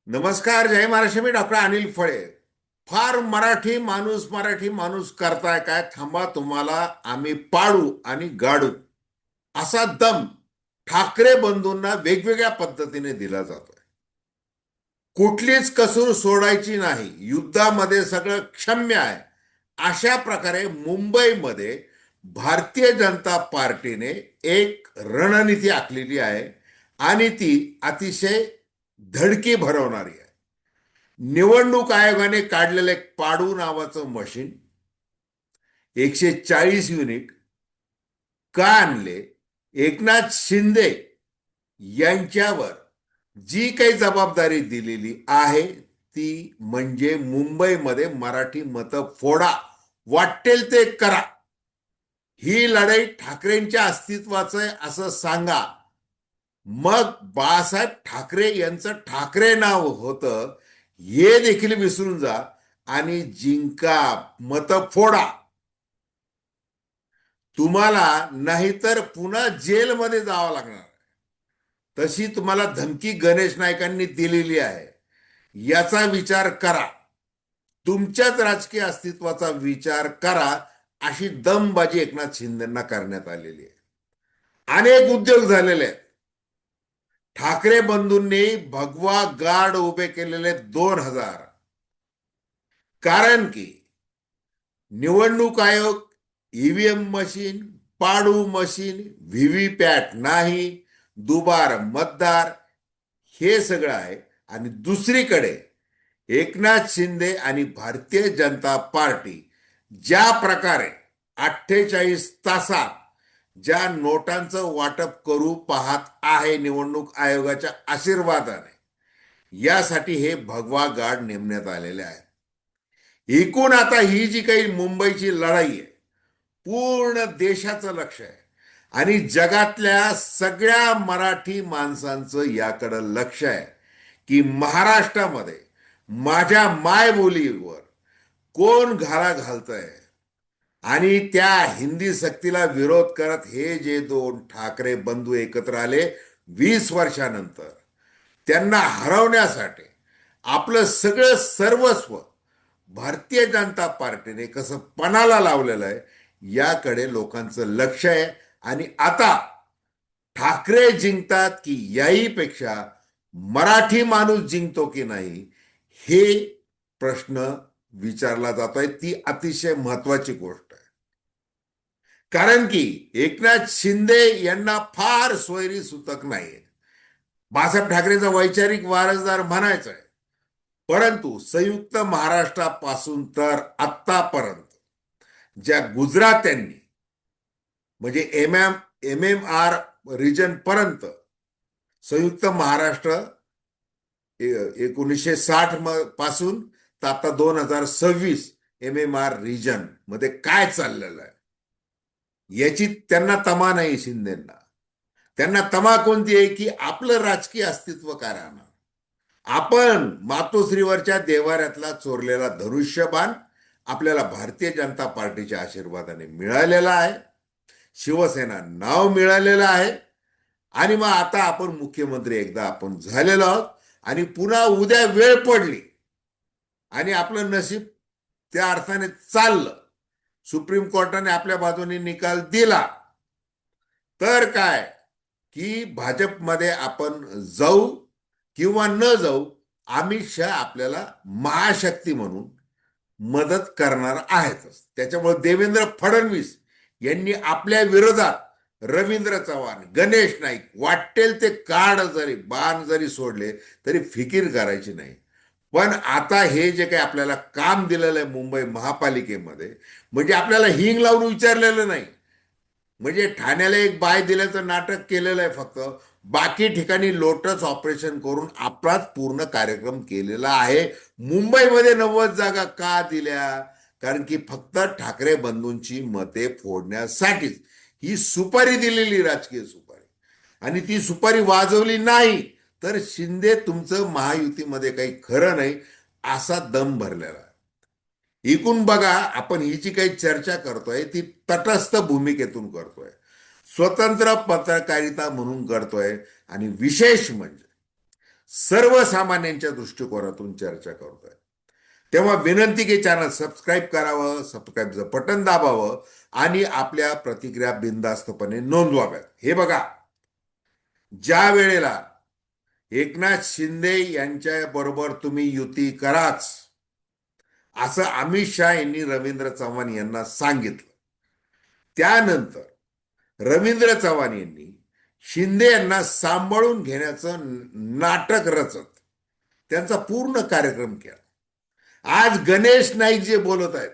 नमस्कार. जय महाराष्ट्र. मी डॉक्टर अनिल फळे. फार मराठी माणूस करताय काय? थांबा, तुम्हाला आम्ही पाडू आणि गाडू असा दम ठाकरे बंधूंना वेगवेगळ्या पद्धतीने दिला जातोय. कुठलीच कसूर सोडायची नाही, युद्धामध्ये सगळं क्षम्य आहे, अशा प्रकारे मुंबईमध्ये भारतीय जनता पार्टीने एक रणनीती आखलेली आहे आणि ती अतिशय धडकी भरवणारी आहे. निवडणूक आयोगाने काढलेलं एक पाडू नावाचं मशीन 140 युनिट का आणले? एकनाथ शिंदे यांच्यावर जी काही जबाबदारी दिलेली आहे ती म्हणजे मुंबईमध्ये मराठी मतं फोडा, वाटेल ते करा. ही लढाई ठाकरेंच्या अस्तित्वाचं आहे असं सांगा. मग बाळासाहेब ठाकरे यांचं ठाकरे नाव होतं हे देखील विसरून जा आणि जिंका, मतं फोडा. तुम्हाला नाहीतर पुन्हा जेलमध्ये जावं लागणार. तशी तुम्हाला धमकी गणेश नाईकांनी दिलेली आहे. याचा विचार करा. तुमच्याच राजकीय अस्तित्वाचा विचार करा. अशी दमबाजी एकनाथ शिंदेना करण्यात आलेली आहे. अनेक उद्योग झालेले आहेत. ठाकरे बंधूंनी भगवा गार्ड उभे केलेले 2000. कारण की निवडणूक आयोग ईव्हीएम मशीन, पाडू मशीन, व्हीव्हीपॅट नाही, दुबार मतदार, हे सगळं आहे. आणि दुसरीकडे एकनाथ शिंदे आणि भारतीय जनता पार्टी ज्या प्रकारे 48 तासात ज्या नोटांचं वाटप करू पाहत आहे निवडणूक आयोगाच्या आशीर्वादाने, यासाठी हे भगवा गार्ड नेमण्यात आलेले आहे. एकूण आता ही जी काही मुंबईची लढाई आहे, पूर्ण देशाचं लक्ष आहे आणि जगातल्या सगळ्या मराठी माणसांचं याकडं लक्ष आहे की महाराष्ट्रामध्ये माझ्या मायबोलीवर कोण घाला घालतंय. आणि त्या हिंदी सक्तीला विरोध करत हे जे दोन ठाकरे बंधू एकत्र आले 20 वर्षानंतर, त्यांना हरवण्यासाठी आपलं सगळं सर्वस्व भारतीय जनता पार्टीने कसं पणाला लावलेलं आहे याकडे लोकांचं लक्ष आहे. आणि आता ठाकरे जिंकतात की याहीपेक्षा मराठी माणूस जिंकतो की नाही, हे प्रश्न विचारला जातोय. ती अतिशय महत्वाची गोष्ट आहे. कारण की एकनाथ शिंदे यांना फार सोयरी सुतक नाहीये. बाळासाहेब ठाकरेंचा वैचारिक वारसदार म्हणायचा आहे. परंतु संयुक्त महाराष्ट्रापासून तर आत्तापर्यंत ज्या गुजरात्यांनी म्हणजे एम एम आर रिजन पर्यंत संयुक्त महाराष्ट्र 1960 पासून तर आता 2026 MMR रिजन मध्ये काय चाललेलं आहे याची त्यांना तमा नाही. शिंदेना त्यांना तमा कोणती आहे की आपलं राजकीय अस्तित्व काय राहणार. आपण मातोश्रीवरच्या देवाऱ्यातला चोरलेला धनुष्यबाण आपल्याला भारतीय जनता पार्टीच्या आशीर्वादाने मिळालेला आहे. शिवसेना नाव मिळालेलं आहे. आणि मग आता आपण मुख्यमंत्री एकदा आपण झालेलो आहोत आणि पुन्हा उद्या वेळ पडली आणि आपलं नशीब त्या अर्थाने चाललं, सुप्रीम कोर्टाने आपल्या बाजूने निकाल दिला, तर काय की भाजपमध्ये आपण जाऊ किंवा न जाऊ, अमित शहा आपल्याला महाशक्ती म्हणून मदत करणार आहेतच. त्याच्यामुळे देवेंद्र फडणवीस यांनी आपल्या विरोधात रवींद्र चव्हाण, गणेश नाईक, वाटेल ते कार्ड जरी बाण जरी सोडले तरी फिकीर करायची नाही. पण आता हे जे काही आपल्याला काम दिलेलं आहे मुंबई महापालिकेमध्ये, म्हणजे आपल्याला हिंग लावून विचारलेलं नाही. म्हणजे ठाण्याला एक बाय दिल्याचं नाटक केलेलं आहे फक्त. बाकी ठिकाणी लोटस ऑपरेशन करून आपलाच पूर्ण कार्यक्रम केलेला आहे. मुंबईमध्ये 90 जागा का दिल्या? कारण की फक्त ठाकरे बंधूंची मते फोडण्यासाठीच ही सुपारी दिलेली, राजकीय सुपारी. आणि ती सुपारी वाजवली नाही तर शिंदे तुमचं महायुतीमध्ये काही खरं नाही असा दम भरलेला आहे. एकूण बघा, आपण ही जी काही चर्चा करतोय ती तटस्थ भूमिकेतून करतोय, स्वतंत्र पत्रकारिता म्हणून करतोय. आणि विशेष म्हणजे सर्वसामान्यांच्या दृष्टिकोनातून चर्चा करतोय. तेव्हा विनंती की चॅनल सबस्क्राईब करावं, सबस्क्राईबचं बटन दाबावं आणि आपल्या प्रतिक्रिया बिनधास्तपणे नोंदवाव्यात. हे बघा, ज्या वेळेला एकनाथ शिंदे यांच्या बरोबर तुम्ही युती कराच असं अमित शहा यांनी रवींद्र चव्हाण यांना सांगितलं. त्यानंतर रवींद्र चव्हाण यांनी शिंदे यांना सांभाळून घेण्याचं नाटक रचत त्यांचा पूर्ण कार्यक्रम केला. आज गणेश नाईक जे बोलत आहेत,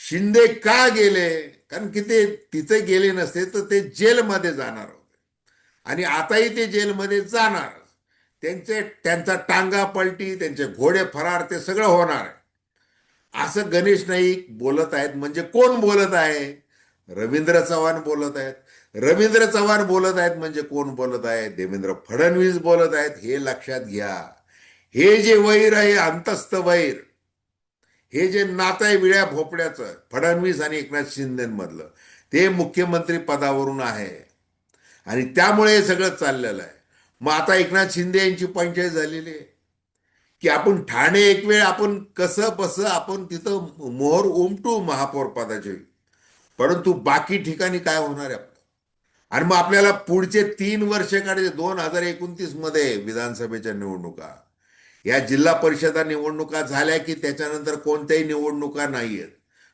शिंदे का गेले, कारण की ते तिथे गेले नसते तर ते जेलमध्ये जाणार होते आणि आताही ते जेलमध्ये जाणार. त्यांचा टांगा पलटी, त्यांचे घोडे फरार, ते सगळं होणार आहे असं गणेश नाईक बोलत आहेत. म्हणजे कोण बोलत आहे? रवींद्र चव्हाण बोलत आहेत. रवींद्र चव्हाण बोलत आहेत म्हणजे कोण बोलत आहे? देवेंद्र फडणवीस बोलत आहेत. हे लक्षात घ्या. हे जे वैर आहे, अंतस्थ वैर, हे जे नातं आहे विड्या भोपड्याचं फडणवीस आणि एकनाथ शिंदेमधलं, ते मुख्यमंत्री पदावरून आहे आणि त्यामुळे हे सगळं चाललेलं आहे. मग आता एकनाथ शिंदे यांची पंचायत झालेली आहे की आपण ठाणे एक वेळ आपण कसं बस आपण तिथं मोहर उमटू महापौर पदाचे, परंतु बाकी ठिकाणी काय होणार आहे आपलं? आणि मग आपल्याला पुढचे 3 वर्ष काढायचे. 2029 मध्ये विधानसभेच्या निवडणुका, या जिल्हा परिषदा निवडणुका झाल्या की त्याच्यानंतर कोणत्याही निवडणुका नाहीयेत.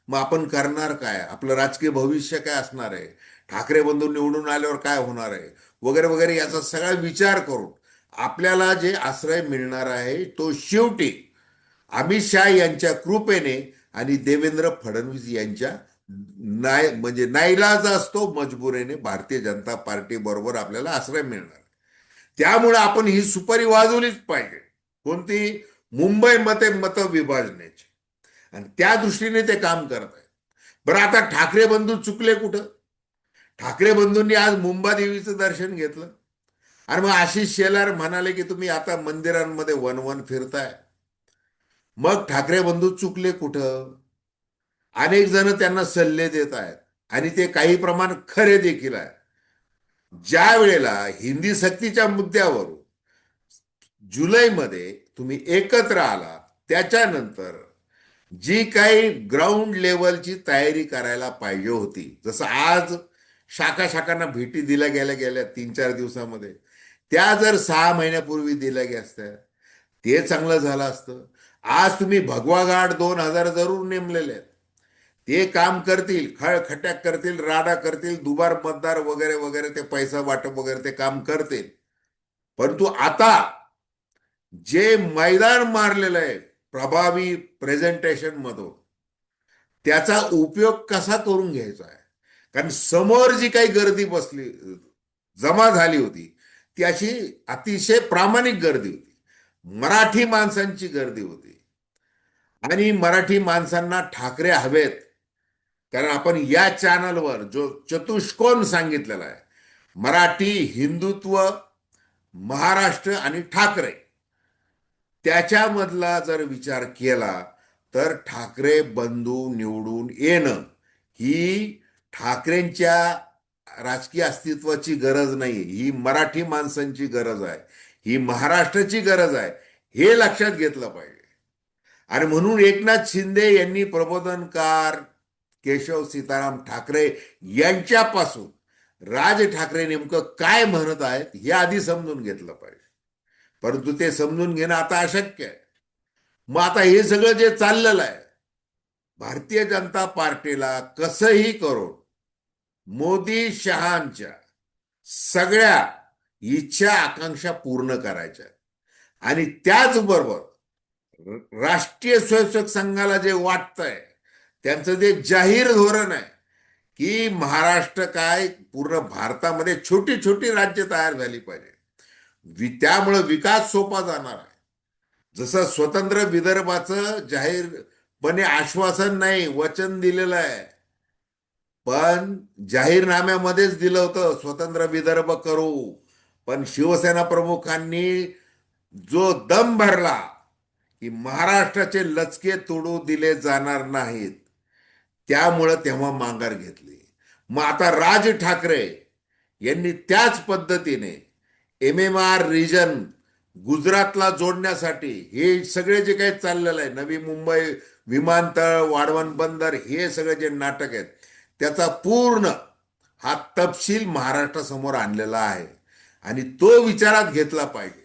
मग आपण करणार काय? आपलं राजकीय भविष्य काय असणार आहे? ठाकरे बंधू निवडून आल्यावर काय होणार आहे, वगैरे वगैरे, याचा सगळा विचार करून आपल्याला जे आश्रय मिळणार आहे तो शेवटी अमित शहा यांच्या कृपेने आणि देवेंद्र फडणवीस यांच्या म्हणजे नाईलाज असतो मजबुरीने भारतीय जनता पार्टी बरोबर आपल्याला आश्रय मिळणार. त्यामुळे आपण ही सुपारी वाजवलीच पाहिजे. कोणती? मुंबई मत विभाजण्याची. आणि त्या दृष्टीने ते काम करत आहेत. बरं, आता ठाकरे बंधू चुकले कुठं? ठाकरे बंधूंनी आज मुंबादेवीचं दर्शन घेतलं आणि मग आशिष शेलार म्हणाले की तुम्ही आता मंदिरांमध्ये वन वन फिरताय. मग ठाकरे बंधू चुकले कुठं? अनेक जण त्यांना सल्ले देत आहेत आणि ते काही प्रमाण खरे देखील आहे. ज्या वेळेला हिंदी सक्तीच्या मुद्द्यावर जुलैमध्ये तुम्ही एकत्र आला, त्याच्यानंतर जी काही ग्राउंड लेवलची तयारी करायला पाहिजे होती, जसं आज शाखा शाखांना भेटी दिल्या गेल्या गेल्या 3-4 दिवसामध्ये, त्या जर 6 महिन्यापूर्वी दिल्या गेल्या असत्या ते चांगलं झालं असतं. आज तुम्ही भगवा गार्ड 2,000 जरूर नेमलेले आहेत. ते काम करतील, खळखट्याक करतील, राडा करतील, दुबार मतदार वगैरे वगैरे, ते पैसा वाटप वगैरे ते काम करतील. परंतु आता जे मैदान मारलेलं आहे प्रभावी प्रेझेंटेशन मधून, त्याचा उपयोग कसा करून घ्यायचा आहे? कारण समोर जी काही गर्दी बसली जमा झाली होती ती अशी अतिशय प्रामाणिक गर्दी होती, मराठी माणसांची गर्दी होती. आणि मराठी माणसांना ठाकरे हवेत, कारण आपण या चॅनलवर जो चतुष्कोन सांगितलेला आहे, मराठी, हिंदुत्व, महाराष्ट्र आणि ठाकरे, त्याच्यामधला जर विचार केला तर ठाकरे बंधू निवडून येणं ही ठाकरेंच्या राजकीय अस्तित्वाची गरज नाही, ही मराठी माणसांची गरज आहे, ही महाराष्ट्राची गरज आहे. हे लक्षात घेतलं पाहिजे. आणि म्हणून एकनाथ शिंदे यांनी प्रबोधनकार केशव सीताराम ठाकरे यांच्यापासून राज ठाकरे नेमकं काय म्हणत आहेत हे आधी समजून घेतलं पाहिजे. परंतु ते समजून घेणं आता अशक्य आहे. मग आता हे सगळं जे चाललेलं आहे, भारतीय जनता पार्टीला कसंही करून मोदी शहांच्या सगळ्या इच्छा आकांक्षा पूर्ण करायच्या आणि त्याचबरोबर राष्ट्रीय स्वयंसेवक संघाला जे वाटतंय, त्यांचं जे जाहीर धोरण आहे की महाराष्ट्र काय पूर्ण भारतामध्ये छोटी छोटी राज्य तयार झाली पाहिजे, त्यामुळे विकास सोपा जाणार आहे. जसं स्वतंत्र विदर्भाचं जाहीरपणे आश्वासन नाही, वचन दिलेलं आहे, पण जाहीरनाम्यामध्येच दिलं होतं स्वतंत्र विदर्भ करू. पण शिवसेना प्रमुखांनी जो दम भरला की महाराष्ट्राचे लचके तोडू दिले जाणार नाहीत, त्यामुळं तेव्हा माघार घेतली. मग आता राज ठाकरे यांनी त्याच पद्धतीने MMR रिजन गुजरातला जोडण्यासाठी हे सगळे जे काही चाललेलं आहे, नवी मुंबई विमानतळ, वाढवण बंदर, हे सगळे जे नाटक आहेत, त्याचा पूर्ण हा तपशील महाराष्ट्रासमोर आणलेला आहे आणि तो विचारात घेतला पाहिजे.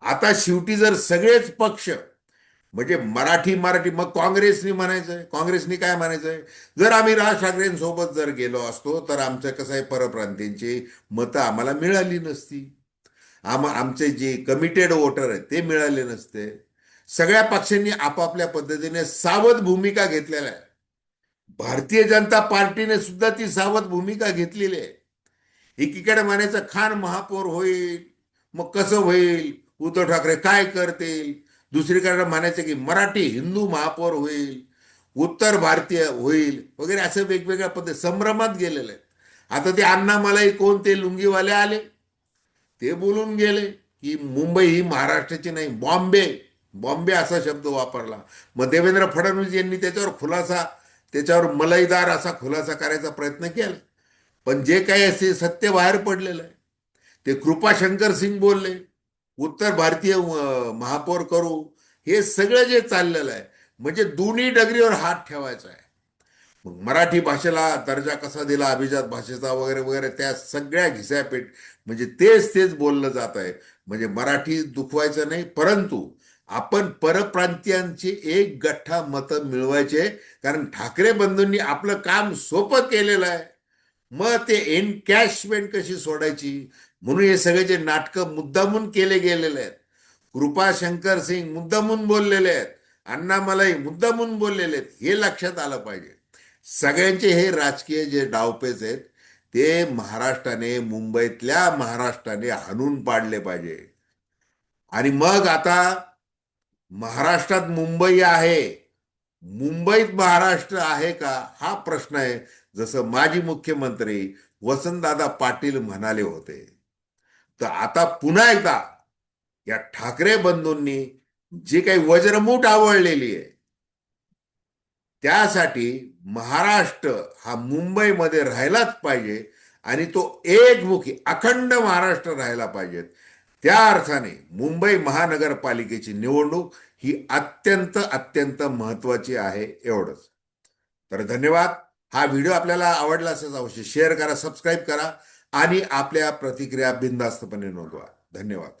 आता शेवटी जर सगळेच पक्ष म्हणजे मराठी मराठी, मग काँग्रेसनी म्हणायचंय, काँग्रेसनी काय म्हणायचंय, जर आम्ही राज ठाकरेंसोबत जर गेलो असतो तर आमचं कसं आहे, परप्रांतीयांची मतं आम्हाला मिळाली नसती, आमचे जे कमिटेड वोटर आहेत ते मिळाले नसते. सगळ्या पक्षांनी आपापल्या पद्धतीने सावध भूमिका घेतलेल्या आहे. भारतीय जनता पार्टीने सुद्धा ती सावध भूमिका घेतलेली आहे. एकीकडे म्हणायचं खान महापौर होईल, मग कसं होईल, उद्धव ठाकरे काय करतील. दुसरीकडे म्हणायचं की मराठी हिंदू महापौर होईल, उत्तर भारतीय होईल वगैरे, असं वेगवेगळ्या पद्धती संभ्रमात गेलेले आहेत. आता ते अण्णामलाई कोण, ते लुंगीवाले आले, ते बोलून गेले की मुंबई ही महाराष्ट्राची नाही, बॉम्बे, बॉम्बे असा शब्द वापरला. मग देवेंद्र फडणवीस यांनी त्याच्यावर मलईदार असा खुलासा करायचा प्रयत्न केला. पण जे काही असे सत्य बाहेर पडलेलं आहे, ते कृपाशंकर सिंग बोलले, उत्तर भारतीय महापौर करू, हे सगळं जे चाललेलं आहे, म्हणजे दोन्ही डगरीवर हात ठेवायचा आहे. मग मराठी भाषेला दर्जा कसा दिला अभिजात भाषेचा वगैरे वगैरे, त्या सगळ्या घिसापेट म्हणजे तेच तेच बोललं जात आहे. म्हणजे मराठी दुखवायचं नाही, परंतु आपण परप्रांतीयांची एक गठ्ठा मतं मिळवायचे, कारण ठाकरे बंधूंनी आपलं काम सोपं केलेलं आहे. मग ते एनकॅशमेंट कशी सोडायची, म्हणून हे सगळे जे नाटकं मुद्दामून केले गेलेले आहेत, कृपाशंकर सिंग मुद्दामून बोललेले आहेत, अण्णामलाई मुद्दामून बोललेले आहेत, हे लक्षात आलं पाहिजे. सगळ्यांचे हे राजकीय जे डावपेच आहेत, ते महाराष्ट्राने, मुंबईतल्या महाराष्ट्राने हाणून पाडले पाहिजे. आणि मग आता महाराष्ट्रात मुंबई आहे, मुंबईत महाराष्ट्र आहे का, हा प्रश्न आहे. जसं माजी मुख्यमंत्री वसंतदादा पाटील म्हणाले होते. तर आता पुन्हा एकदा या ठाकरे बंधूंनी जी काही वज्रमूठ आवळलेली आहे, त्यासाठी महाराष्ट्र हा मुंबईमध्ये राहिलाच पाहिजे आणि तो एकमुखी अखंड महाराष्ट्र राहायला पाहिजेत. त्या अर्थाने मुंबई महानगरपालिकेची निवडणूक ही अत्यंत अत्यंत महत्वाची आहे, एवढंच. तर धन्यवाद. हा व्हिडिओ आपल्याला आवडला असेल अवश्य शेअर करा, सबस्क्राईब करा आणि आपल्या प्रतिक्रिया बिनधास्तपणे नोंदवा. धन्यवाद.